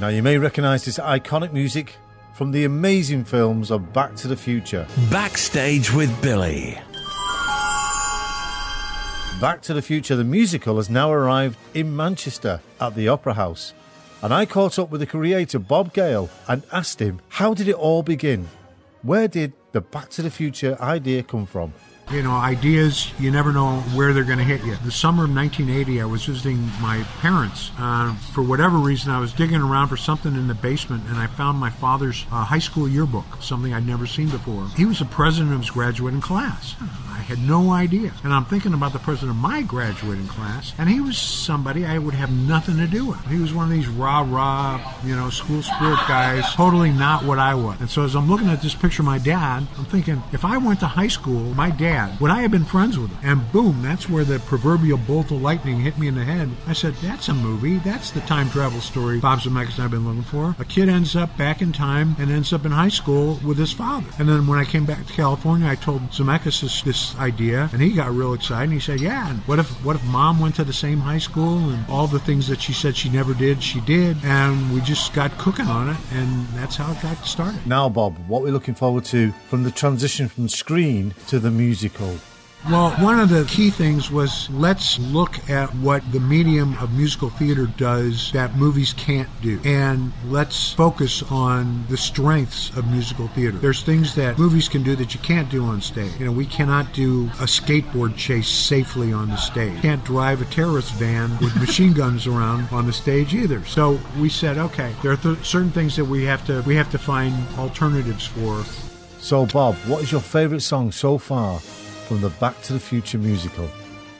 Now you may recognise this iconic music from the amazing films of Back to the Future. Backstage with Billy. Back to the Future, the musical, has now arrived in Manchester at the Opera House. And I caught up with the creator, Bob Gale, and asked him, how did it all begin? Where did the Back to the Future idea come from? You know, ideas, you never know where they're going to hit you. The summer of 1980, I was visiting my parents. For whatever reason, I was digging around for something in the basement, and I found my father's high school yearbook, something I'd never seen before. He was the president of his graduating class. I had no idea. And I'm thinking about the president of my graduating class, and he was somebody I would have nothing to do with. He was one of these rah-rah, school spirit guys, totally not what I was. And so as I'm looking at this picture of my dad, I'm thinking, if I went to high school, my dad, would I have been friends with him? And boom, that's where the proverbial bolt of lightning hit me in the head. I said, that's a movie. That's the time travel story Bob Zemeckis and I have been looking for. A kid ends up back in time and ends up in high school with his father. And then when I came back to California, I told Zemeckis this idea, and he got real excited. And he said, yeah, and what if mom went to the same high school, and all the things that she said she never did, she did. And we just got cooking on it, and that's how it got started. Now, Bob, what we're looking forward to from the transition from screen to the musical? Well, one of the key things was, let's look at what the medium of musical theater does that movies can't do. And let's focus on the strengths of musical theater. There's things that movies can do that you can't do on stage. We cannot do a skateboard chase safely on the stage. Can't drive a terrorist van with machine guns around on the stage either. So we said, okay, there are certain things that we have to find alternatives for. So, Bob, what is your favourite song so far from the Back to the Future musical?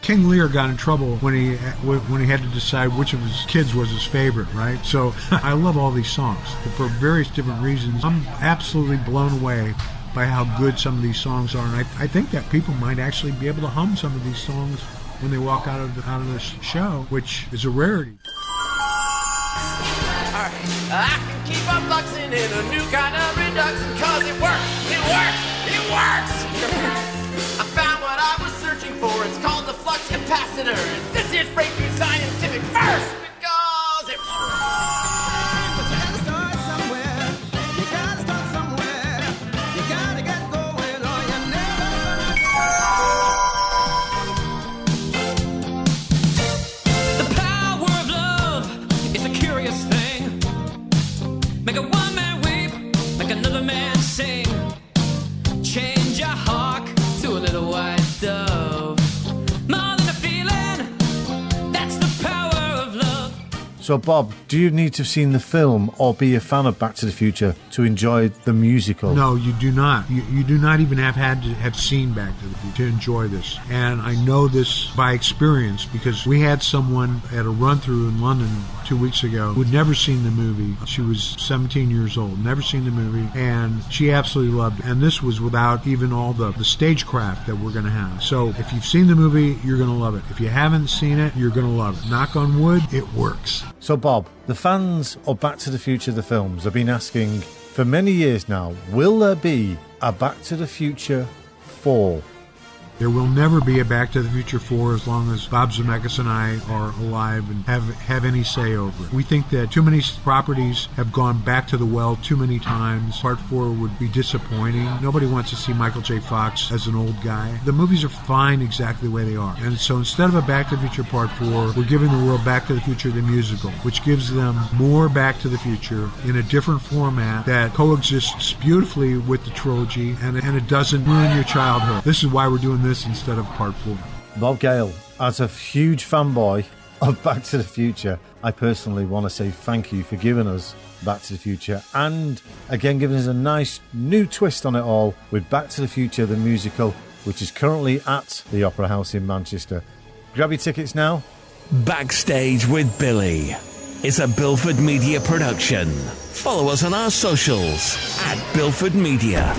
King Lear got in trouble when he had to decide which of his kids was his favorite, right? So I love all these songs for various different reasons. I'm absolutely blown away by how good some of these songs are, and I think that people might actually be able to hum some of these songs when they walk out of the show, which is a rarity. All right. I can keep on fluxing in a new kind of reduction, cause it works, it works, it works! I found what I was searching for, it's called the flux capacitor. This is breakthrough scientific first, because it works! But you gotta start somewhere, you gotta start somewhere, you gotta get going or you're never gonna go. The power of love is a curious thing. Make a one man weep, make another man sing. Change your hawk to a little white dove. More than a feeling, that's the power of love. So, Bob, do you need to have seen the film or be a fan of Back to the Future to enjoy the musical? No, you do not. You do not even have had to have seen Back to the Future to enjoy this. And I know this by experience because we had someone at a run-through in London 2 weeks ago who'd never seen the movie. She was 17 years old, never seen the movie, and she absolutely loved it. And this was without even all the stagecraft that we're going to have. So if you've seen the movie, you're going to love it. If you haven't seen it, you're going to love it. Knock on wood, it works. So, Bob, the fans of Back to the Future, the films, have been asking for many years now, will there be a Back to the Future 4? There will never be a Back to the Future 4 as long as Bob Zemeckis and I are alive and have any say over it. We think that too many properties have gone back to the well too many times. Part 4 would be disappointing. Nobody wants to see Michael J. Fox as an old guy. The movies are fine exactly the way they are. And so instead of a Back to the Future Part 4, we're giving the world Back to the Future the musical, which gives them more Back to the Future in a different format that coexists beautifully with the trilogy, and it doesn't ruin your childhood. This is why we're doing this instead of Part 4. Bob Gale, as a huge fanboy of Back to the Future, I personally want to say thank you for giving us Back to the Future and again giving us a nice new twist on it all with Back to the Future the musical, which is currently at the Opera House in Manchester. Grab your tickets now. Backstage with Billy. It's a Bilford Media production. Follow us on our socials at Bilford Media.